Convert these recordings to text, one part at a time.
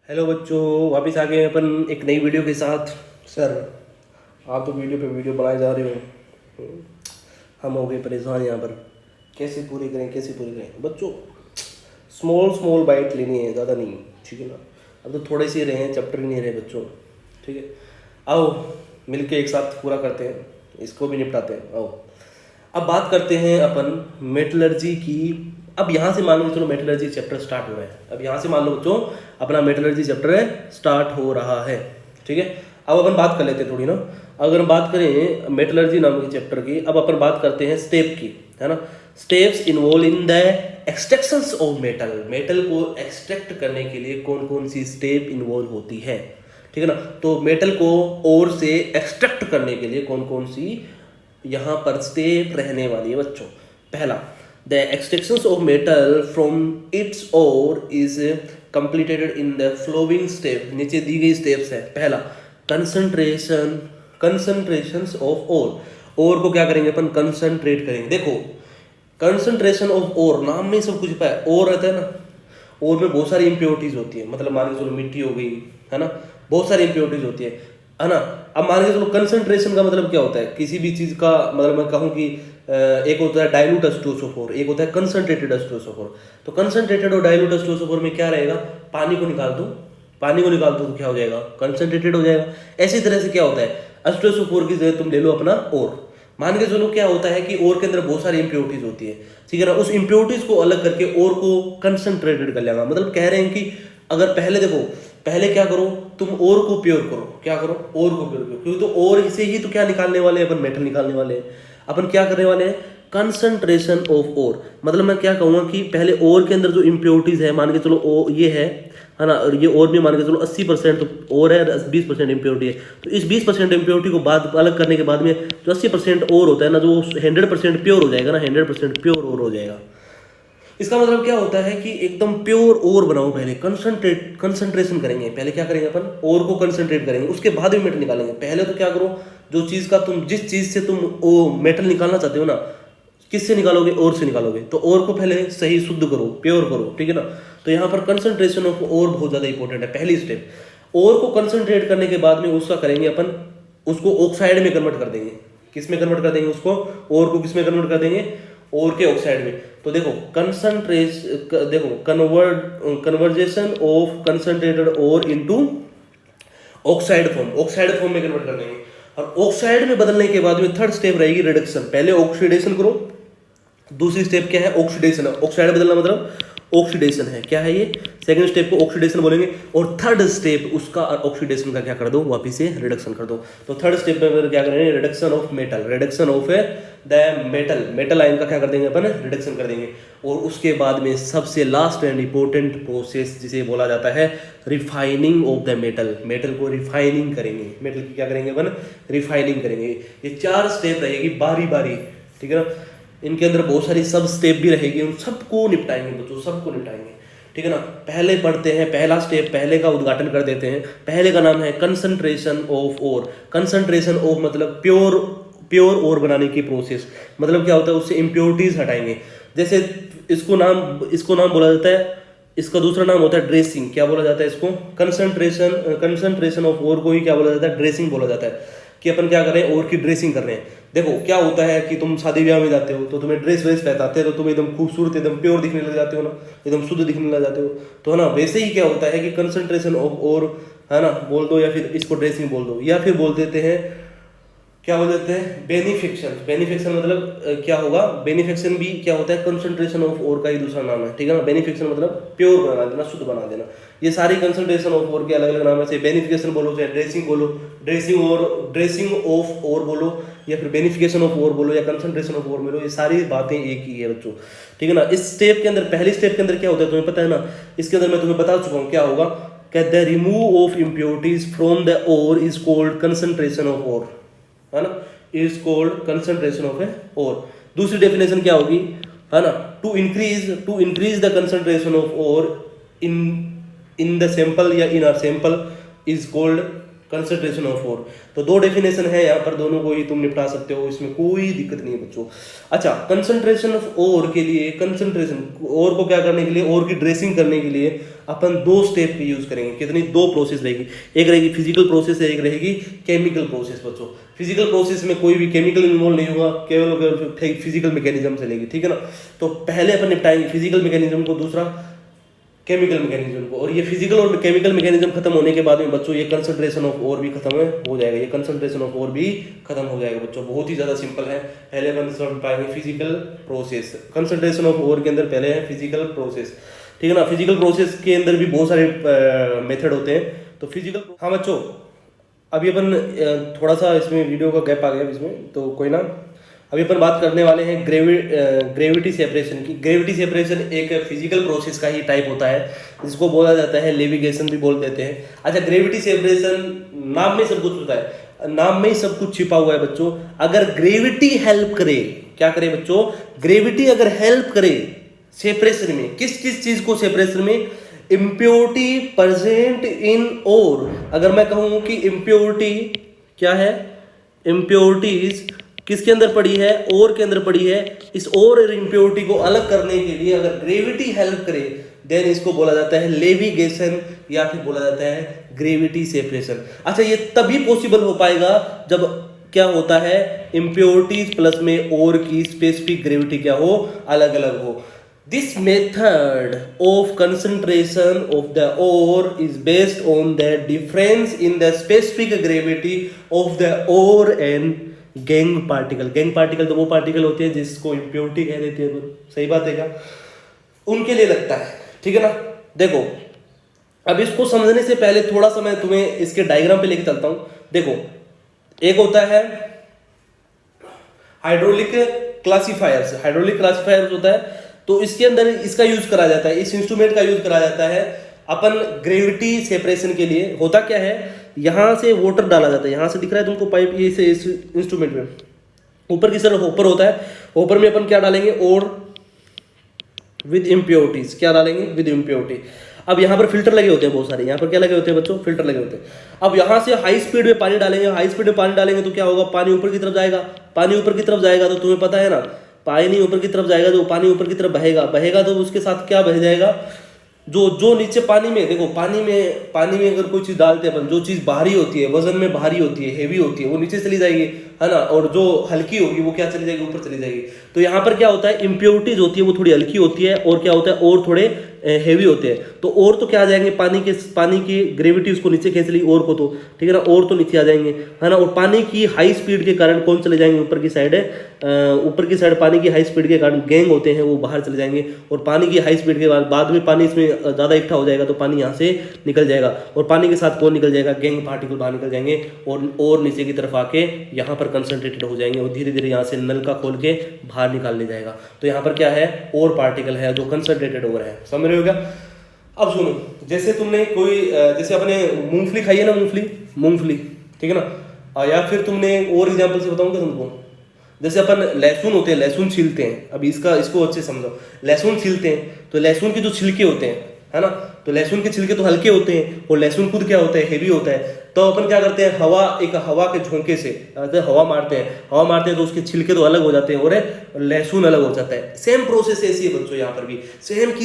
Hello बच्चों, वापस आ गए हैं अपन एक नई वीडियो के साथ। सर, आप तो वीडियो पे वीडियो बनाए जा रहे हो। हम हो गए परेशान यहाँ पर। कैसे पूरी करें, कैसे पूरी करें बच्चों। स्मॉल स्मॉल बाइट लेनी है, ज़्यादा नहीं, ठीक है ना। अब तो थोड़े से रहे हैं, चैप्टर ही नहीं रहे बच्चों, ठीक है। आओ मिलके एक साथ पूरा करते हैं, इसको भी निपटाते हैं। आओ अब बात करते हैं अपन मेटलर्जी की। अब यहाँ से मान लो चलो मेटलर्जी चैप्टर स्टार्ट हो रहा है। अब यहाँ से मान लो बच्चों अपना मेटलर्जी चैप्टर स्टार्ट हो रहा है, ठीक है। अब अपन बात कर लेते हैं थोड़ी ना। अगर हम बात करें मेटलर्जी नाम के चैप्टर की, अब अपन बात करते हैं स्टेप की, है ना। Steps involve in the extractions of metal. Metal को एक्सट्रैक्ट करने के लिए कौन कौन सी स्टेप इन्वॉल्व होती है, ठीक है ना। तो मेटल को ओर से एक्सट्रैक्ट करने के लिए कौन कौन सी यहाँ पर स्टेप रहने वाली है बच्चों। पहला, the extractions of metal from its ore is completed in the flowing step. नीचे दी गई स्टेप्स है। पहला, कंसंट्रेशंस ऑफ ओर को क्या करेंगे अपन, कंसंट्रेट करेंगे। देखो कंसंट्रेशन ऑफ ओर, नाम में सब कुछ पाया, ओर रहता है ना। ओर में बहुत सारी इंप्योरिटीज होती है, मतलब मान के चलो मिट्टी हो गई, है ना, बहुत सारी इंप्योरिटीज होती है ना। अब मान के चलो कंसंट्रेशन का मतलब क्या होता है, किसी भी चीज का मतलब मैं कहूँ कि एक होता है डाइल्यूट H2SO4, एक होता है कंसंट्रेटेड H2SO4। तो कंसंट्रेटेड और डाइल्यूट H2SO4 में क्या रहेगा, पानी को निकाल दो, पानी को निकाल दो तो क्या हो जाएगा, कंसंट्रेटेड हो जाएगा। ऐसी तरह से क्या होता है, H2SO4 की जगह तुम ले लो अपना ओर। मान के चलो क्या होता है कि ओर के अंदर बहुत सारी इंप्योरिटीज होती है, ठीक है ना। उस इंप्योरिटीज को अलग करके ओर को कंसंट्रेटेड कर लेगा। मतलब कह रहे हैं कि अगर पहले देखो, पहले क्या करो तुम ओर को प्योर करो, क्या करो, ओर को प्योर करो, क्योंकि तो ओर से ही तो क्या निकालने वाले हैं अपन, मेटल निकालने वाले हैं। अपन क्या करने वाले हैं, कंसंट्रेशन ऑफ ओर। मतलब मैं क्या कहूँगा कि पहले ओर के अंदर जो इंप्योरिटीज है, मान के चलो ओ ये है ना, और ये और भी मान के चलो 80% तो और है, 20% इंप्योरिटी है। तो इस 20% इंप्योरिटी को बाद अलग करने के बाद में जो 80% और होता है ना, जो 100% प्योर हो जाएगा ना, 100% प्योर और हो जाएगा। इसका मतलब क्या होता है कि एकदम प्योर ओर बनाओ। पहले कंसंट्रेशन करेंगे, पहले क्या करेंगे अपन, ओर को कंसंट्रेट करेंगे, उसके बाद में मेटल निकालेंगे। पहले तो क्या करो, जो चीज का तुम जिस चीज से तुम वो मेटल निकालना चाहते हो ना, किससे निकालोगे, ओर से निकालोगे। तो ओर को पहले सही शुद्ध करो, प्योर करो, ठीक है ना। तो यहाँ पर कंसंट्रेशन ऑफ ओर बहुत ज्यादा इंपॉर्टेंट है, पहली स्टेप। ओर को कंसंट्रेट करने के बाद में उसका करेंगे अपन, उसको ऑक्साइड में कन्वर्ट कर देंगे। किस में कन्वर्ट कर देंगे उसको, ओर को किस में कन्वर्ट कर देंगे, ओर के ऑक्साइड में। तो देखो कंसंट्रेशन, देखो conversion of concentrated ore into oxide form, oxide form में कन्वर्ट कर देंगे। और ऑक्साइड में बदलने के बाद में थर्ड स्टेप रहेगी रिडक्शन। पहले ऑक्सीडेशन करो, दूसरी स्टेप क्या है, ऑक्सीडेशन। ऑक्साइड बदलना मतलब ऑक्सीडेशन है, क्या है ये, सेकंड स्टेप को ऑक्सीडेशन बोलेंगे। और थर्ड स्टेप उसका ऑक्सीडेशन का क्या कर दो, वापिस से रिडक्शन कर दो। तो थर्ड स्टेप में क्या करेंगे, reduction of metal, reduction of the metal ion का क्या कर देंगे अपन, रिडक्शन कर देंगे। और उसके बाद में सबसे लास्ट एंड इंपॉर्टेंट प्रोसेस जिसे बोला जाता है refining of the metal. Metal को रिफाइनिंग करेंगे, मेटल की क्या करेंगे अपन, रिफाइनिंग करेंगे। ये 4 स्टेप रहेगी बारी बारी, ठीक है ना। इनके अंदर बहुत सारी सब स्टेप भी रहेगी, उन सबको निपटाएंगे बच्चों, सबको निपटाएंगे, ठीक है ना। पहले पढ़ते हैं पहला स्टेप, पहले का उद्घाटन कर देते हैं। पहले का नाम है concentration of ore. Concentration of मतलब प्योर ओर बनाने की प्रोसेस। मतलब क्या होता है, उससे इंप्योरिटीज हटाएंगे। जैसे इसको नाम बोला जाता है, इसका दूसरा नाम होता है ड्रेसिंग। क्या बोला जाता है इसको, कंसंट्रेशन ऑफ ओर को ही क्या बोला जाता है, ड्रेसिंग बोला जाता है। कि अपन क्या कर रहे हैं, ओर की ड्रेसिंग कर रहे हैं। देखो क्या होता है कि तुम शादी ब्याह में जाते हो तो तुम्हें ड्रेस वेस पहनाते हैं, तो तुम एकदम खूबसूरत, एकदम प्योर दिखने लग जाते हो ना, एकदम शुद्ध दिखने लग जाते हो। तो है ना, वैसे ही क्या होता है कि कंसंट्रेशन ऑफ ओर, है ना, बोल दो, या फिर इसको ड्रेसिंग बोल दो, या फिर बोल देते हैं, क्या बोल देते हैं, बेनिफिक्शन। बेनिफिक्शन मतलब क्या होगा, बेनिफिक्शन भी क्या होता है, कंसंट्रेशन ऑफ ओर का ही दूसरा नाम है, ठीक है ना। बेनिफिक्शन मतलब प्योर बना देना, शुद्ध बना देना। ये सारी कंसंट्रेशन ऑफ ओर के अलग अलग नाम है। बेनिफिकेशन बोलो, चाहे ड्रेसिंग बोलो, ड्रेसिंग ऑफ ओर बोलो, या फिर बेनिफिकेशन ऑफ ओर बोलो, या कंसंट्रेशन ऑफ ओर बोलो, ये सारी बातें एक ही है बच्चों, ठीक है ना। इस स्टेप के अंदर, पहली स्टेप के अंदर क्या होता है तुम्हें पता है ना। इसके अंदर मैं तुम्हें बता चुका हूँ क्या होगा, the remove of impurities from the ore is called concentration of ore, है ना, is called concentration of a ore. दूसरी डेफिनेशन क्या होगी, है ना, to increase the concentration of ore in the sample या in our sample is called concentration of ore. तो दो डेफिनेशन है यहाँ पर, दोनों को ही तुम निपटा सकते हो, इसमें कोई दिक्कत नहीं है बच्चों। अच्छा, कंसंट्रेशन ऑफ ओर के लिए, कंसंट्रेशन ओर को क्या करने के लिए, ओर की ड्रेसिंग करने के लिए अपन दो स्टेप की यूज करेंगे। कितनी? दो प्रोसेस रहेगी, एक रहेगी फिजिकल प्रोसेस है, एक रहेगी केमिकल प्रोसेस बच्चों। फिजिकल प्रोसेस में कोई भी केमिकल इन्वॉल्व नहीं होगा, केवल फिजिकल मैकेनिज्म चलेगी, ठीक है ना। तो पहले अपन निपटाएंगे फिजिकल मैकेनिज्म को, दूसरा केमिकल मैकेनिज्म को। और ये फिजिकल और केमिकल मैकेनिज्म खत्म होने के बाद में बच्चों ये कंसंट्रेशन ऑफ ओर भी खत्म हो जाएगा, ये कंसंट्रेशन ऑफ ओर भी खत्म हो जाएगा बच्चों। बहुत ही ज्यादा सिंपल है। पहले अपन समझ पाएंगे physical process, concentration of ore के अंदर पहले है फिजिकल प्रोसेस, ठीक है ना। फिजिकल प्रोसेस के अंदर भी बहुत सारे मेथड होते हैं। तो फिजिकल, हाँ बच्चों, अभी अपन थोड़ा सा इसमें वीडियो का गैप आ गया इसमें, तो कोई ना। अभी अपन बात करने वाले हैं ग्रेविटी सेपरेशन की। ग्रेविटी सेपरेशन एक फिजिकल प्रोसेस का ही टाइप होता है, जिसको बोला जाता है लेविगेशन भी बोल देते हैं। अच्छा, ग्रेविटी सेपरेशन नाम में सब कुछ होता है, नाम में ही सब कुछ छिपा हुआ है बच्चों। अगर ग्रेविटी हेल्प करे, क्या करे बच्चों? ग्रेविटी अगर हेल्प करे सेपरेशन में, किस किस चीज को सेपरेशन में? इम्प्योरिटी प्रेजेंट इन ओर। अगर मैं कहूं कि इम्प्योरिटी क्या है, इम्प्योरिटीज किसके अंदर पड़ी है? ओर के अंदर पड़ी है। इस ओर और इम्प्योरिटी को अलग करने के लिए अगर ग्रेविटी हेल्प करे, देन इसको बोला जाता है लेविगेशन, या फिर बोला जाता है ग्रेविटी सेपरेशन। अच्छा, ये तभी पॉसिबल हो पाएगा जब क्या होता है, इम्प्योरिटीज प्लस में ओर की स्पेसिफिक ग्रेविटी क्या हो, अलग अलग हो। This method of concentration of the ore is based on the difference in the specific gravity of the ore and gangue particle। Gangue particle तो वो पार्टिकल होते हैं जिसको इम्प्योरिटी कह देते हैं, सही बात है क्या? उनके लिए लगता है, ठीक है ना। देखो, अब इसको समझने से पहले थोड़ा सा मैं तुम्हें इसके डायग्राम पे लेके चलता हूं। देखो, एक होता है हाइड्रोलिक क्लासिफायर्स। हाइड्रोलिक क्लासिफायर्स होता है, तो इसके अंदर इसका यूज करा जाता है, इस इंस्ट्रूमेंट का यूज करा जाता है अपन ग्रेविटी सेपरेशन के लिए। होता क्या है, यहां से वाटर डाला जाता है, यहां से दिख रहा है तुमको पाइप, ये से इस इंस्ट्रूमेंट में ऊपर की तरफ होपर होता है। होपर में अपन क्या डालेंगे? और विद इम्प्योरिटीज, क्या डालेंगे? With impurity. अब यहाँ पर फिल्टर लगे होते हैं बहुत सारे, यहाँ पर क्या लगे होते हैं बच्चों? फिल्टर लगे होते हैं। अब यहाँ से हाई स्पीड में पानी डालेंगे, हाई स्पीड में पानी डालेंगे तो क्या होगा? पानी ऊपर की तरफ जाएगा। पानी ऊपर की तरफ जाएगा तो तुम्हें पता है ना, पानी ऊपर की तरफ जाएगा, जो पानी ऊपर की तरफ बहेगा तो उसके साथ क्या बह जाएगा? जो नीचे पानी में, देखो पानी में अगर कोई चीज डालते हैं अपन, जो चीज भारी होती है, वजन में भारी होती है, हेवी होती है, वो नीचे चली जाएगी, है ना। और जो हल्की होगी वो क्या चली जाएगी? ऊपर चली जाएगी। तो यहाँ पर क्या होता है, इम्प्योरिटीज होती है वो थोड़ी हल्की होती है, और क्या होता है, और थोड़े हेवी होते हैं। तो और तो क्या आ जाएंगे, पानी की ग्रेविटी उसको नीचे खींच ली और को, तो ठीक है ना, और तो नीचे आ जाएंगे, है ना। और पानी की हाई स्पीड के कारण कौन चले जाएंगे? ऊपर की साइड है, ऊपर की साइड पानी की हाई स्पीड के कारण गैंग होते हैं वो बाहर चले जाएंगे। और पानी की हाई स्पीड के बाद में पानी इसमें ज़्यादा इकट्ठा हो जाएगा तो पानी यहाँ से निकल जाएगा, और पानी के साथ कौन निकल जाएगा? गैंग पार्टिकल बाहर निकल जाएंगे, और नीचे की तरफ आके यहाँ पर कंसंट्रेटेड हो जाएंगे, और धीरे धीरे यहाँ से नल का खोल के बाहर निकाल ले जाएगा। तो यहाँ पर क्या है? और पार्टिकल है जो कंसंट्रेटेड ओवर है। समझ रहे हो क्या? अब सुनो, जैसे तुमने जैसे अपने मूंगफली खाई है ना, मूंगफली, ठीक है ना। या फिर तुमने और एग्जांपल से बताऊंगा तुमको, जैसे अपन लहसुन होते हैं, लहसुन छीलते हैं। अभी इसको अच्छे समझो। लहसुन छीलते हैं तो लहसुन के जो छिलके होते हैं, है ना, तो लहसुन के छिलके तो हल्के होते हैं, और लहसुन खुद क्या होता है? हेवी होता है। तो अपन क्या करते हैं, हवा के झोंके से हवा मारते हैं तो उसके छिलके तो अलग हो जाते हैं और लहसुन अलग हो जाता है। सेम प्रोसेस ऐसी है बच्चों, यहाँ पर भी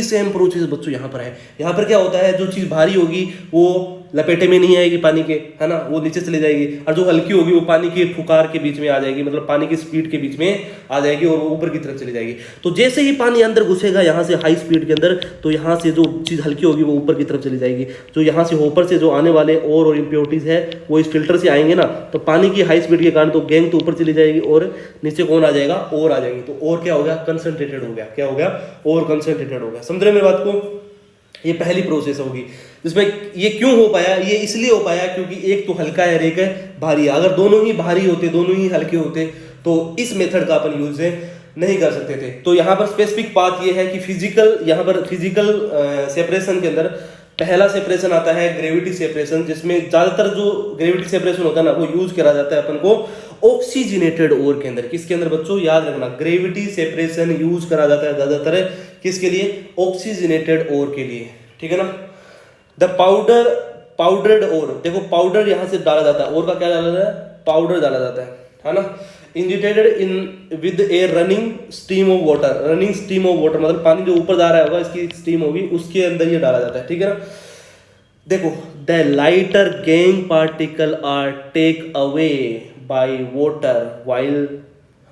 सेम प्रोसेस बच्चों यहाँ पर है। यहाँ पर क्या होता है, जो चीज भारी होगी वो लपेटे में नहीं आएगी पानी के, है ना, वो नीचे चली जाएगी, और जो हल्की होगी वो पानी के फुकार के बीच में आ जाएगी, मतलब पानी की स्पीड के बीच में आ जाएगी, और वो ऊपर की तरफ चली जाएगी। तो जैसे ही पानी अंदर घुसेगा यहाँ से हाई स्पीड के अंदर, तो यहाँ से जो चीज़ हल्की होगी वो ऊपर की तरफ चली जाएगी। जो यहाँ से होपर से जो आने वाले और इम्प्योरिटीज है वो इस फिल्टर से आएंगे ना, तो पानी की हाई स्पीड के कारण तो गैंग तो ऊपर चली जाएगी, और नीचे कौन आ जाएगा? और आ जाएंगे। तो और क्या हो गया? कंसंट्रेटेड हो गया। क्या हो गया? और कंसंट्रेटेड हो गया। समझ रहे मेरी बात को? ये पहली प्रोसेस होगी जिसमें ये क्यों हो पाया? ये इसलिए हो पाया क्योंकि एक तो हल्का है और एक है भारी है। अगर दोनों ही भारी होते, दोनों ही हल्के होते, तो इस मेथड का अपन यूज नहीं कर सकते थे। तो यहाँ पर स्पेसिफिक बात ये है कि फिजिकल सेपरेशन के अंदर पहला सेपरेशन आता है ग्रेविटी सेपरेशन, जिसमें ज्यादातर जो ग्रेविटी सेपरेशन होता है ना, वो यूज करा जाता है अपन को ऑक्सीजनेटेड ओर के अंदर। किसके अंदर बच्चों? याद रखना, ग्रेविटी सेपरेशन यूज करा जाता है ज्यादातर किसके लिए? ऑक्सीजनेटेड ओर के लिए, ठीक है ना। द पाउडर पाउडर्ड ओर, देखो पाउडर यहाँ से डाला जाता है, ओर का क्या डाला जाता है, पाउडर डाला जाता है ना। Injected in with A running steam of water, running steam of water मतलब पानी जो ऊपर जा रहा होगा इसकी स्टीम होगी, उसके अंदर ये डाला जाता है, ठीक है ना। देखो the lighter gangue particle are take away by water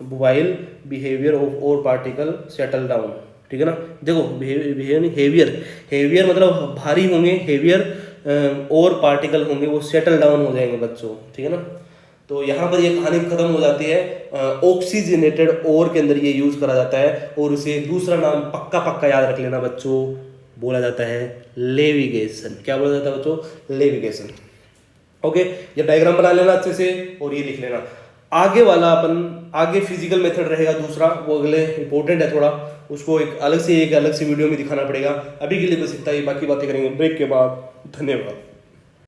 while behaviour of ore particle settle down, ठीक है ना। देखो बिहेवियर नहीं, हेवियर मतलब भारी होंगे, हेवियर और पार्टिकल होंगे वो सेटल डाउन हो जाएंगे बच्चों, ठीक है ना। तो यहाँ पर ये कहानी खत्म हो जाती है। ऑक्सीजनेटेड ओर के अंदर ये यूज करा जाता है और उसे दूसरा नाम पक्का याद रख लेना बच्चों, बोला जाता है लेविगेशन। क्या बोला जाता है बच्चों, लेविगेशन। ओके, ये डायग्राम बना लेना अच्छे से और ये लिख लेना। आगे वाला अपन आगे फिजिकल मेथड रहेगा दूसरा, वो अगले इंपॉर्टेंट है थोड़ा, उसको एक अलग से वीडियो में दिखाना पड़ेगा। अभी के लिए बस इतना ही, बाकी बातें करेंगे ब्रेक के बाद। धन्यवाद।